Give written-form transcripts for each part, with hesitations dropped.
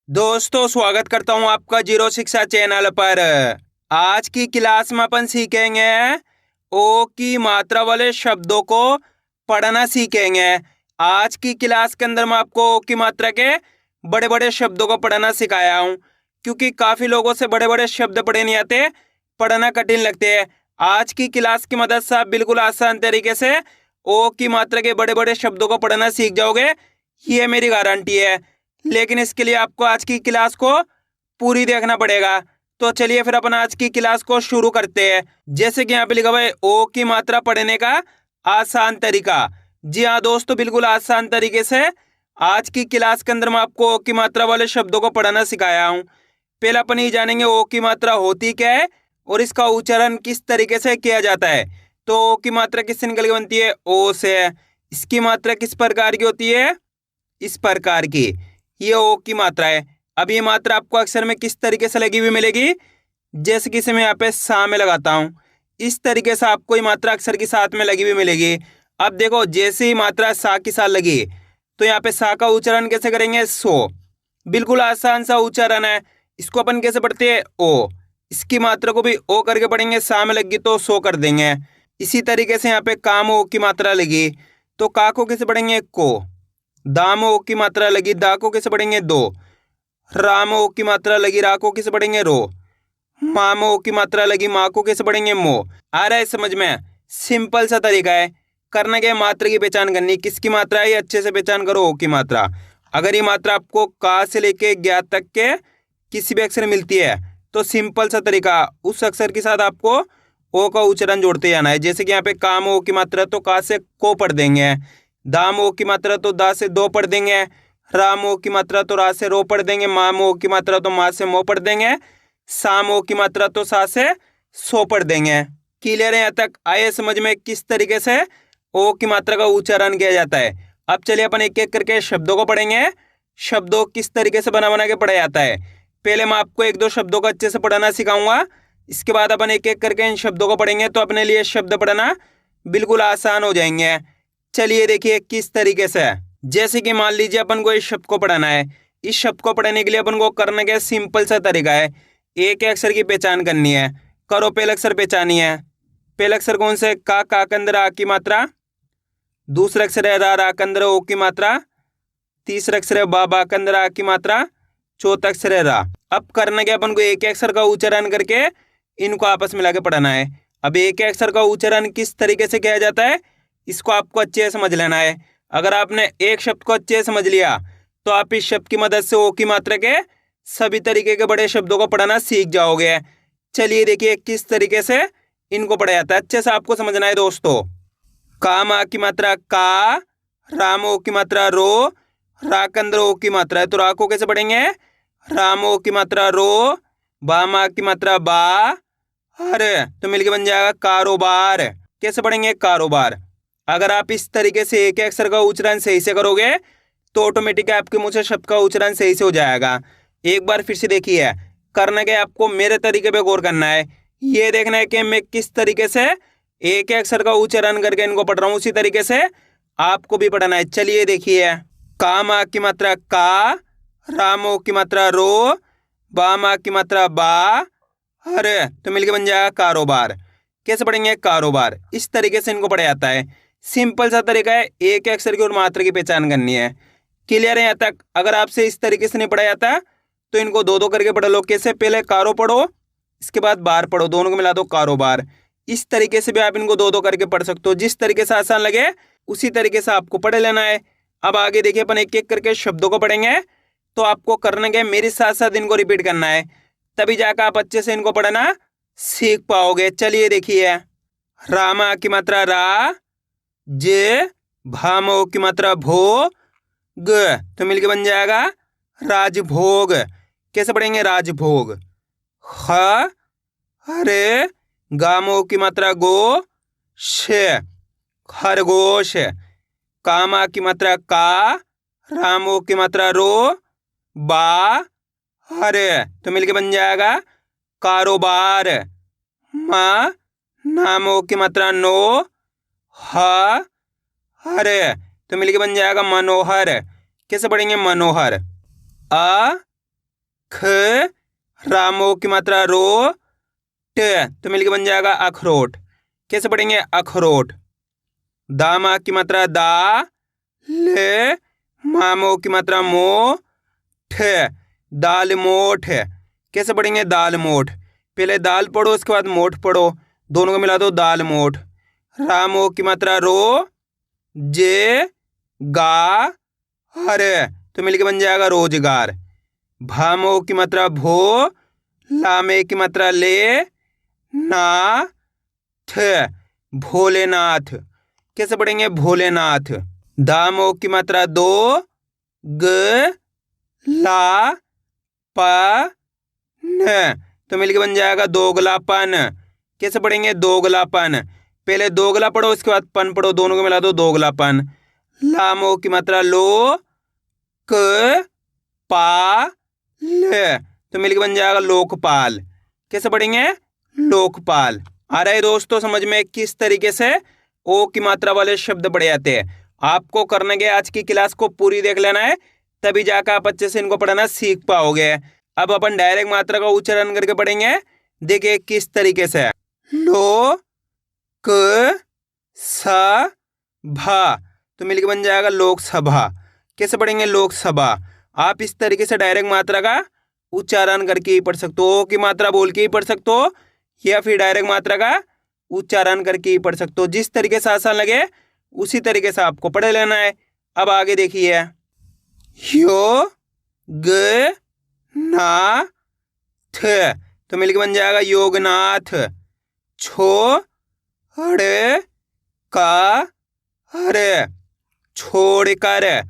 दोस्तों स्वागत करता हूं आपका जीरो शिक्षा चैनल पर। आज की क्लास में अपन सीखेंगे ओ की मात्रा वाले शब्दों को पढ़ना सीखेंगे। आज की क्लास के अंदर मैं आपको ओ की मात्रा के बड़े बड़े शब्दों को पढ़ना सिखाया हूं, क्योंकि काफी लोगों से बड़े बड़े शब्द पढ़े नहीं आते, पढ़ना कठिन लगते हैं। आज की क्लास की मदद से आप बिल्कुल आसान तरीके से ओ की मात्रा के बड़े बड़े शब्दों को पढ़ना सीख जाओगे, ये मेरी गारंटी है। लेकिन इसके लिए आपको आज की क्लास को पूरी देखना पड़ेगा। तो चलिए फिर अपन आज की क्लास को शुरू करते हैं। जैसे कि यहाँ पे लिखा हुआ है ओ की मात्रा पढ़ने का आसान तरीका। जी हाँ दोस्तों, बिल्कुल आसान तरीके से आज की क्लास के अंदर मैं आपको ओ की मात्रा वाले शब्दों को पढ़ना सिखाया हूँ। पहले अपन ये जानेंगे ओ की मात्रा होती क्या है और इसका उच्चारण किस तरीके से किया जाता है। तो ओ की मात्रा किससे निकल के बनती है? ओ से। इसकी मात्रा किस प्रकार की होती है? इस प्रकार की। ये ओ की मात्रा है। अब ये मात्रा आपको अक्षर में किस तरीके से लगी हुई मिलेगी? जैसे कि इसे मैं यहाँ पे सा में लगाता हूँ, इस तरीके से आपको ये मात्रा अक्षर के साथ में लगी हुई मिलेगी। अब देखो, जैसे ही मात्रा सा के साथ लगी तो यहाँ पे सा का उच्चारण कैसे करेंगे? सो। बिल्कुल आसान सा उच्चारण है। इसको अपन कैसे पढ़ते हैं? ओ। इसकी मात्रा को भी ओ करके पढ़ेंगे, सा में लगी तो सो कर देंगे। इसी तरीके से यहाँ पे काम ओ की मात्रा लगी तो का को कैसे पढ़ेंगे? को। दाम ओ की मात्रा लगी, दा को कैसे पढ़ेंगे? दो। राम ओ की मात्रा लगी, रा को कैसे पढ़ेंगे? रो। माम ओ की मात्रा लगी, माँ को कैसे पढ़ेंगे? मो। आ रहा है समझ में? सिंपल सा तरीका है। करना क्या है? मात्रा की पहचान करनी। किसकी मात्रा है? ये अच्छे से पहचान करो, ओ की मात्रा। अगर ये मात्रा आपको का से लेके ज्ञा तक के किसी भी अक्षर मिलती है तो सिंपल सा तरीका, उस अक्षर के साथ आपको ओ का उच्चारण जोड़ते जाना है। जैसे कि यहाँ पे काम ओ की मात्रा तो का से को पढ़ देंगे, दाम ओ की मात्रा तो दा से दो पढ़ देंगे, राम ओ की मात्रा तो रा से रो पढ़ देंगे, माम ओ की मात्रा तो माँ से मो पढ़ देंगे, साम ओ की मात्रा तो सा से सो पढ़ देंगे। क्लियर है? यहाँ तक आए समझ में किस तरीके से ओ की मात्रा का उच्चारण किया जाता है। अब चलिए अपन एक एक करके शब्दों को पढ़ेंगे। शब्दों किस तरीके से बना बना के पढ़ा जाता है, पहले मैं आपको एक दो शब्दों को अच्छे से पढ़ना सिखाऊंगा। इसके बाद अपन एक एक करके इन शब्दों को पढ़ेंगे तो अपने लिए शब्द पढ़ना बिल्कुल आसान हो जाएंगे। चलिए देखिए किस तरीके से। जैसे कि मान लीजिए अपन को इस शब्द को पढ़ना है। इस शब्द को पढ़ने के लिए अपन को करने का सिंपल सा तरीका है, एक अक्षर की पहचान करनी है। करो, पहला अक्षर पहचानी है। पहला अक्षर कौन सा है? का के अंदर आ की मात्रा। दूसरा अक्षर है रा के अंदर ओ की मात्रा। तीसरा अक्षर है बा के अंदर आ की मात्रा। चौथा अक्षर है रा। अब करना क्या, अपन को एक अक्षर का उच्चारण करके इनको आपस में मिला के पढ़ना है। अब एक अक्षर का उच्चारण किस तरीके से किया जाता है, इसको आपको अच्छे से समझ लेना है। अगर आपने एक शब्द को अच्छे से समझ लिया तो आप इस शब्द की मदद से ओ की मात्रा के सभी तरीके के बड़े शब्दों को पढ़ना सीख जाओगे। चलिए देखिए किस तरीके से इनको पढ़ा जाता है, अच्छे से आपको समझना है दोस्तों। काम आ की मात्रा का, राम ओ की मात्रा रो, रा के अंदर ओ की मात्रा है तो रा को कैसे पढ़ेंगे? राम ओ की मात्रा रो, बा मा की मात्रा बा, हर तो मिलके बन जाएगा कारोबार। कैसे पढ़ेंगे? कारोबार। अगर आप इस तरीके से एक अक्षर का उच्चारण सही से करोगे तो ऑटोमेटिक आपके मुंह से शब्द का उच्चारण सही से हो जाएगा। एक बार फिर से देखिए, करना क्या है, आपको मेरे तरीके पे गौर करना है। ये देखना है कि मैं किस तरीके से एक अक्षर का उच्चारण करके इनको पढ़ रहा हूँ, उसी तरीके से आपको भी पढ़ना है। चलिए देखिए, काम आ की मात्रा का, राम ओ की मात्रा रो, बा मा की मात्रा बा, हर तो मिलके बन जाएगा कारोबार। कैसे पढ़ेंगे? कारोबार। इस तरीके से इनको पढ़ा जाता है। सिंपल सा तरीका है, एक अक्षर की और मात्रा की पहचान करनी है। क्लियर है यहाँ तक? अगर आपसे इस तरीके से नहीं पढ़ा जाता तो इनको दो दो करके पढ़ लो। कैसे? पहले कारो पढ़ो, इसके बाद बार पढ़ो, दोनों को मिला दो कारोबार। इस तरीके से भी आप इनको दो दो करके पढ़ सकते हो। जिस तरीके से आसान लगे उसी तरीके से आपको पढ़ लेना है। अब आगे देखिए, अपन एक एक करके शब्दों को पढ़ेंगे तो आपको करने के मेरे साथ साथ इनको रिपीट करना है, तभी जाकर आप अच्छे से इनको पढ़ना सीख पाओगे। चलिए देखिए, रामा की मात्रा रा, जे, भामो की मात्रा भो, ग तो मिलके बन जाएगा राजभोग। कैसे पढ़ेंगे? राजभोग। ख, हरे, गामो की मात्रा गो, श खरगोश। कामा की मात्रा का, रामो की मात्रा रो, बा, हरे तो मिलके बन जाएगा कारोबार। माँ, नामो की मात्रा नो, ह, हरे तो मिलके बन जाएगा मनोहर। कैसे पढ़ेंगे? मनोहर। अ, ख, रामो की मात्रा रो, ट तो मिलके बन जाएगा अखरोट। कैसे पढ़ेंगे? अखरोट। दामा की मात्रा दा, ले, मामो की मात्रा मो, ठ दाल मोठ। कैसे पढ़ेंगे? दाल मोठ। पहले दाल पढ़ो, उसके बाद मोठ पढ़ो, दोनों को मिला दो, दाल मोठ। रामो की मात्रा रो, जे, गा, हर तो मिलके बन जाएगा रोजगार। भामो की मात्रा भो, लामे की मात्रा ले, ना, थ भोलेनाथ। कैसे पढ़ेंगे? भोलेनाथ। दामो की मात्रा दो, ग, ला, प, न तो मिलके बन जाएगा दोगलापन। कैसे पढ़ेंगे? दोगलापन। पहले दोगला पढ़ो, उसके बाद पन पढ़ो, दोनों को मिला दो, दोगलापन। लामो की मात्रा लो, क, पा, ल तो मिलके बन जाएगा लोकपाल। कैसे पढ़ेंगे? लोकपाल। आ रहा है दोस्तों समझ में किस तरीके से ओ की मात्रा वाले शब्द पढ़े जाते हैं? आपको करने के आज की क्लास को पूरी देख लेना है, तभी जाकर आप अच्छे से इनको पढ़ना सीख पाओगे। अब अपन डायरेक्ट मात्रा का उच्चारण करके पढ़ेंगे। देखिए किस तरीके से। लो, क, स, भा तो मिलके बन जाएगा लोकसभा। कैसे पढ़ेंगे? लोकसभा। आप इस तरीके से डायरेक्ट मात्रा का उच्चारण करके ही पढ़ सकते हो, ओ की मात्रा बोल के ही पढ़ सकते हो, या फिर डायरेक्ट मात्रा का उच्चारण करके ही पढ़ सकते हो। जिस तरीके से आसान लगे उसी तरीके से आपको पढ़ लेना है। अब आगे देखिए। यो, ग, ना, थ तो मिलके बन जाएगा योगनाथ। छो, हड़, का, हर छोड़कर।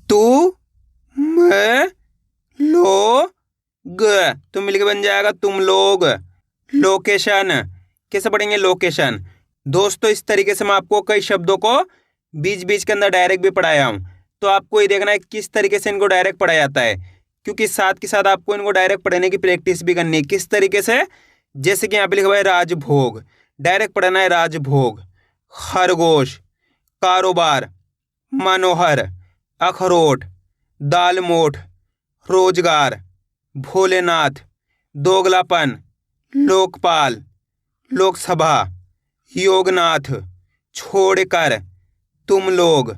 तू, म, लो, ग तो मिलके बन जाएगा तुम लोग। लोकेशन। कैसे पढ़ेंगे? लोकेशन। दोस्तों इस तरीके से मैं आपको कई शब्दों को बीच बीच के अंदर डायरेक्ट भी पढ़ाया हूँ, तो आपको ये देखना है किस तरीके से इनको डायरेक्ट पढ़ा जाता है, क्योंकि साथ के साथ आपको इनको डायरेक्ट पढ़ने की प्रैक्टिस भी करनी है। किस तरीके से? जैसे कि यहाँ पे लिखा हुआ है राजभोग, डायरेक्ट पढ़ना है राजभोग। खरगोश, कारोबार, मनोहर, अखरोट, दालमोठ, रोजगार, भोलेनाथ, दोगलापन, लोकपाल, लोकसभा, योगनाथ, छोड़कर, तुम लोग,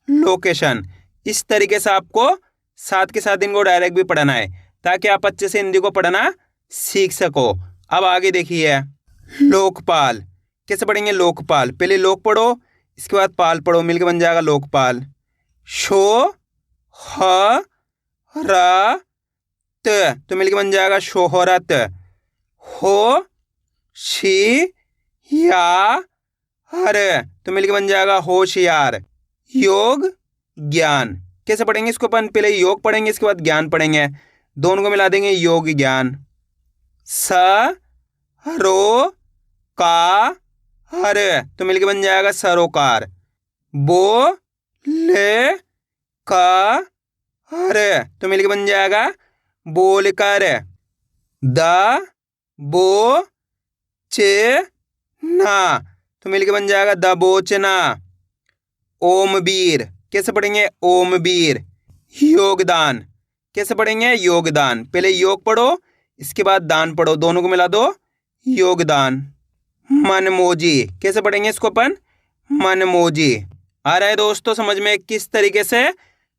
लोकेशन। इस तरीके से आपको साथ के साथ इनको डायरेक्ट भी पढ़ना है, ताकि आप अच्छे से हिंदी को पढ़ना सीख सको। अब आगे देखिए। लोकपाल। कैसे पढ़ेंगे? लोकपाल। पहले लोक पढ़ो, इसके बाद पाल पढ़ो, मिलके बन जाएगा लोकपाल। शो, ह, र, त तो मिलके बन जाएगा शोहरत। हो, शी, या, हर तो मिलके बन जाएगा होशियार। योग, ज्ञान। कैसे पढ़ेंगे इसको? अपन पहले योग पढ़ेंगे, इसके बाद ज्ञान पढ़ेंगे, दोनों को मिला देंगे, योग ज्ञान। स, रो, का, हर तो मिलके बन जाएगा सरोकार। बो, ले, का, हर तो मिलके बन जाएगा बोलकर। द, बो, चे, ना तो मिलके बन जाएगा दबोचना। ओमवीर। कैसे पढ़ेंगे? ओमवीर। योगदान। कैसे पढ़ेंगे? योगदान। पहले योग पढ़ो, इसके बाद दान पढ़ो, दोनों को मिला दो, योगदान। मनमोजी। कैसे पढ़ेंगे इसको अपन? मनमोजी। आ रहा है दोस्तों समझ में किस तरीके से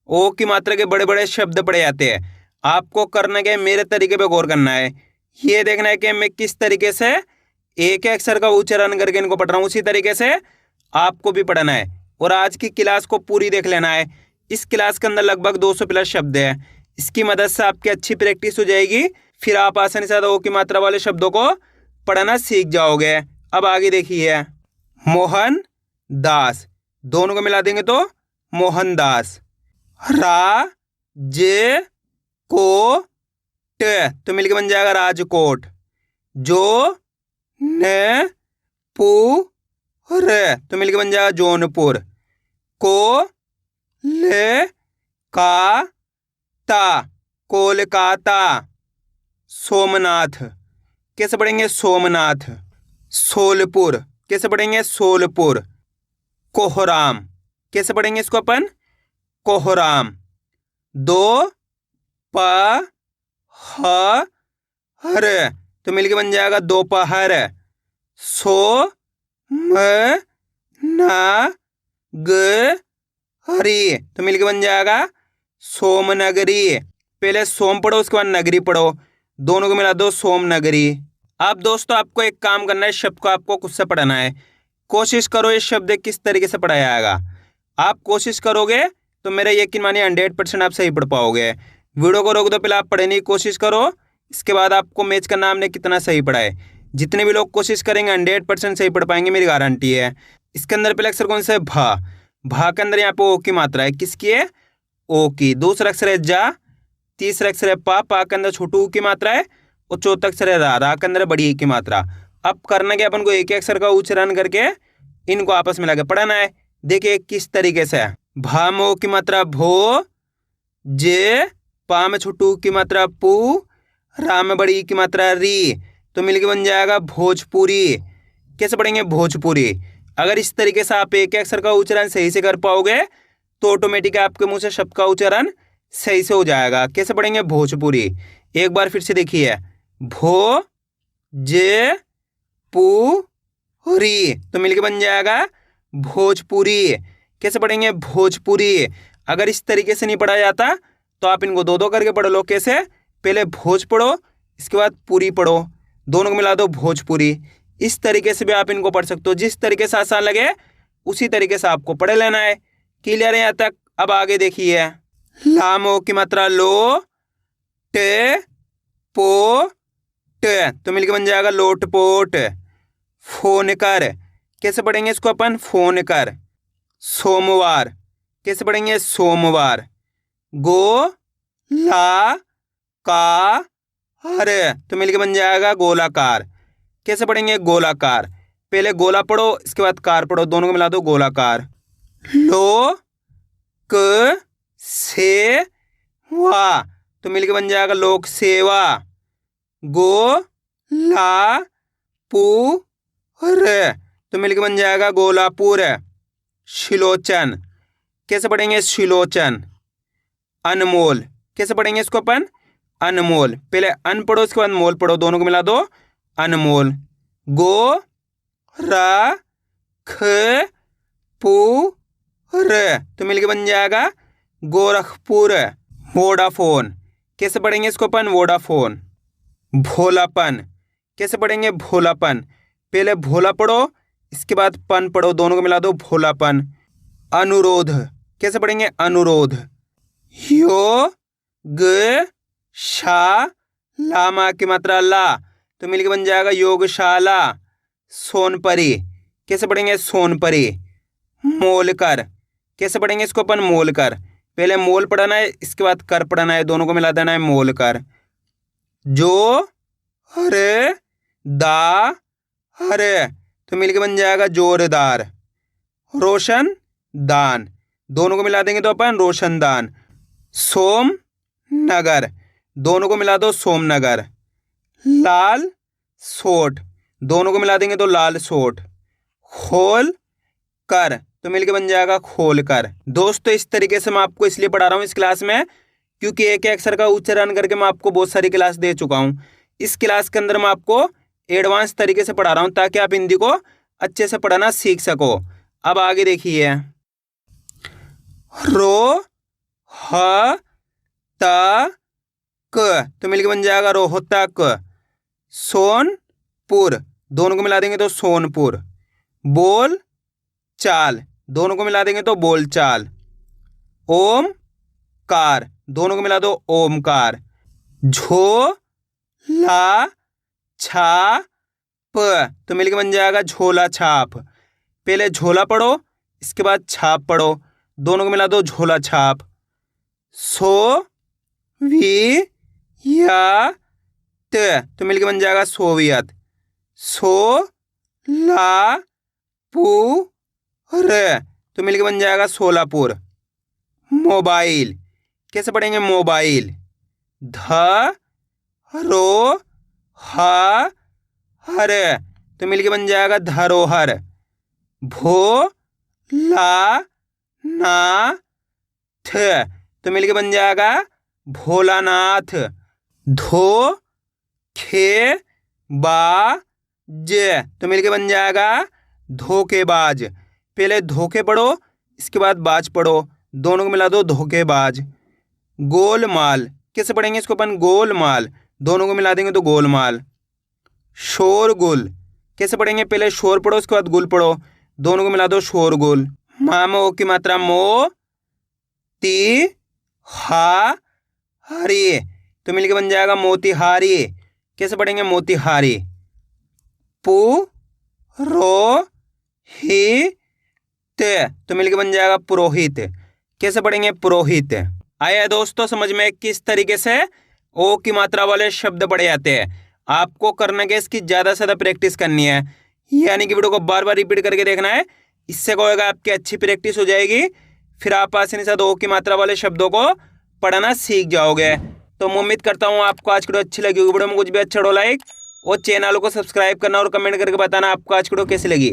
ओ की मात्रा के बड़े बड़े शब्द पढ़े जाते हैं? आपको करने के मेरे तरीके पे गौर करना है, ये देखना है कि मैं किस तरीके से एक अक्षर का उच्चारण करके इनको पढ़ रहा हूँ, उसी तरीके से आपको भी पढ़ना है। और आज की क्लास को पूरी देख लेना है। इस क्लास के अंदर लगभग 200 प्लस शब्द हैं, इसकी मदद से आपकी अच्छी प्रैक्टिस हो जाएगी, फिर आप आसानी से ओ की मात्रा वाले शब्दों को पढ़ना सीख जाओगे। अब आगे देखिए। मोहन दास, दोनों को मिला देंगे तो मोहनदास। रा, जे, को, ट तो मिलके बन जाएगा राजकोट। जो, न, पू, र तो मिलके बन जाएगा जौनपुर। को, ले, का, ता कोलकाता। सोमनाथ। कैसे पढ़ेंगे? सोमनाथ। सोलपुर। कैसे पढ़ेंगे? सोलपुर। कोहराम। कैसे पढ़ेंगे इसको अपन? कोहराम। दो, प, हर तो मिलके बन जाएगा दोपहर। सो म ना ग हरी तो मिलके बन जाएगा सोमनगरी। पहले सोम पढ़ो उसके बाद नगरी पढ़ो, दोनों को मिला दो सोमनगरी। अब दोस्तों आपको एक काम करना है, शब्द को आपको खुद से पढ़ना है। कोशिश करो इस शब्द किस तरीके से पढ़ाया जाएगा। आप कोशिश करोगे तो मेरा यकीन मानिए 100% आप सही पढ़ पाओगे। वीडियो को रोक दो, पहले आप पढ़ने की कोशिश करो, इसके बाद आपको मैच करना हमने कितना सही पढ़ा है। जितने भी लोग कोशिश करेंगे 100% सही पढ़ पाएंगे, मेरी गारंटी है। इसके अंदर पहले अक्षर कौन सा है? भा। भा के अंदर यहाँ पे ओ की मात्रा है, किसकी है? ओ की। दूसरा अक्षर है जा, तीसरा अक्षर है पा, पा के अंदर छोटू ऊ की मात्रा है, और चौथा अक्षर है रा, रा के अंदर बड़ी ई की मात्रा। अब करना क्या, अपन को एक ही अक्षर का उच्चारण करके इनको आपस में लाके पढ़ाना है। देखिए किस तरीके से है। भा में ओ की मात्रा भो, जे, पा में छोटू ऊ की मात्रा पू, रा में बड़ी ई की मात्रा री, तो मिलके बन जाएगा भोजपुरी। कैसे पढ़ेंगे? भोजपुरी। अगर इस तरीके से आप एक अक्षर का उच्चारण सही से कर पाओगे तो ऑटोमेटिक आपके मुंह से शब्द का उच्चारण सही से हो जाएगा। कैसे पढ़ेंगे? भोजपुरी। एक बार फिर से देखिए, भो जे पू री तो मिलके बन जाएगा भोजपुरी। कैसे पढ़ेंगे? भोजपुरी। अगर इस तरीके से नहीं पढ़ा जाता तो आप इनको दो दो करके पढ़ लो। कैसे? पहले भोज पढ़ो, इसके बाद पूरी पढ़ो, दोनों को मिला दो भोजपुरी। इस तरीके से भी आप इनको पढ़ सकते हो। जिस तरीके से आसान लगे उसी तरीके से आपको पढ़ लेना है। क्लियर है यहाँ तक? अब आगे देखिए, लामो की मात्रा लो, टे, पो, टे तो मिलके बन जाएगा लोटपोट। फोन कर, कैसे पढ़ेंगे इसको अपन? फोन कर। सोमवार, कैसे पढ़ेंगे? सोमवार। गो ला का हर तो मिलके बन जाएगा गोलाकार। कैसे पढ़ेंगे? गोलाकार। पहले गोला पढ़ो, इसके बाद कार पढ़ो, दोनों को मिला दो गोलाकार। लो क से वा तो मिलके बन जाएगा लोक सेवा। गो ला पू र तो मिलके बन जाएगा गोलापुर। शिलोचन, कैसे पढ़ेंगे? शिलोचन। अनमोल, कैसे पढ़ेंगे इसको अपन? अनमोल। पहले अन पढ़ो, इसके बाद मोल पढ़ो, दोनों को मिला दो अनमोल। गो रा ख पू र तो मिलके बन जाएगा गोरखपुर। वोडाफोन, कैसे पढ़ेंगे इसको अपन? वोडाफोन। भोलापन, कैसे पढ़ेंगे? भोलापन। पहले भोला पढ़ो, इसके बाद पन पढ़ो, दोनों को मिला दो भोलापन। अनुरोध, कैसे पढ़ेंगे? अनुरोध। यो ग शा लामा की मात्रा ला तो मिलके बन जाएगा योगशाला। सोनपरी, कैसे पढ़ेंगे? सोनपरी। मोलकर, कैसे पढ़ेंगे इसको अपन? मोलकर। पहले मोल पढ़ाना है, इसके बाद कर पढ़ाना है, दोनों को मिला देना है मोलकर। जो हरे दा हरे तो मिलके बन जाएगा जोरदार। रोशन दान, दोनों को मिला देंगे तो अपन रोशनदान। सोम नगर, दोनों को मिला दो सोमनगर। लाल सोट, दोनों को मिला देंगे तो लाल सोट। खोल कर तो मिलके बन जाएगा खोल कर। दोस्तों इस तरीके से मैं आपको इसलिए पढ़ा रहा हूँ इस क्लास में क्योंकि एक अक्षर का उच्चारण करके मैं आपको बहुत सारी क्लास दे चुका हूँ। इस क्लास के अंदर मैं आपको एडवांस तरीके से पढ़ा रहा हूँ ताकि आप हिंदी को अच्छे से पढ़ना सीख सको। अब आगे देखिए, रो ह ता क तो मिलके बन जाएगा रोहतक। सोनपुर, दोनों को मिला देंगे तो सोनपुर। बोल चाल, दोनों को मिला देंगे तो बोलचाल। ओम कार, दोनों को मिला दो ओमकार। झो ला छा प तो मिलके बन जाएगा झोला छाप। पहले झोला पढ़ो, इसके बाद छाप पढ़ो, दोनों को मिला दो झोला छाप। सो वी या त तो मिलके बन जाएगा सोवियत। सो ला पू र तो मिलके बन जाएगा सोलापुर। मोबाइल, कैसे पढ़ेंगे? मोबाइल। ध रो ह हर तो मिलके बन जाएगा धरोहर। भो ला ना थ तो मिलके बन जाएगा भोलानाथ। धो खे बा ज, तो मिलके बन जाएगा धोखेबाज। पहले धोखे पढ़ो, इसके बाद बाज पढ़ो, दोनों को मिला दो धोखेबाज। गोलमाल, कैसे पढ़ेंगे इसको अपन? गोलमाल, दोनों को मिला देंगे तो गोलमाल। शोरगुल, कैसे पढ़ेंगे? पहले शोर पढ़ो, उसके बाद गुल पढ़ो, दोनों को मिला दो शोरगुल। मामो की मात्रा मो ती हा हरी, तो मिलके बन जाएगा मोतिहारी। कैसे पढ़ेंगे? मोतिहारी। पु रो ही ते, तो मिलके बन जाएगा पुरोहित। कैसे पढ़ेंगे? पुरोहित। आया दोस्तों समझ में किस तरीके से ओ की मात्रा वाले शब्द पढ़े जाते हैं? आपको करना क्या, इसकी ज्यादा से ज्यादा प्रैक्टिस करनी है, यानी कि वीडियो को बार बार रिपीट करके देखना है। इससे क्या होगा, आपकी अच्छी प्रैक्टिस हो जाएगी, फिर आप आसानी से ओ की मात्रा वाले शब्दों को पढ़ना सीख जाओगे। तो मैं उम्मीद करता हूँ आपको आज की वीडियो अच्छी लगी होगी। वीडियो में कुछ भी अच्छा हो लाइक और चैनल को सब्सक्राइब करना और कमेंट करके बताना आपको आज की वीडियो कैसी लगी।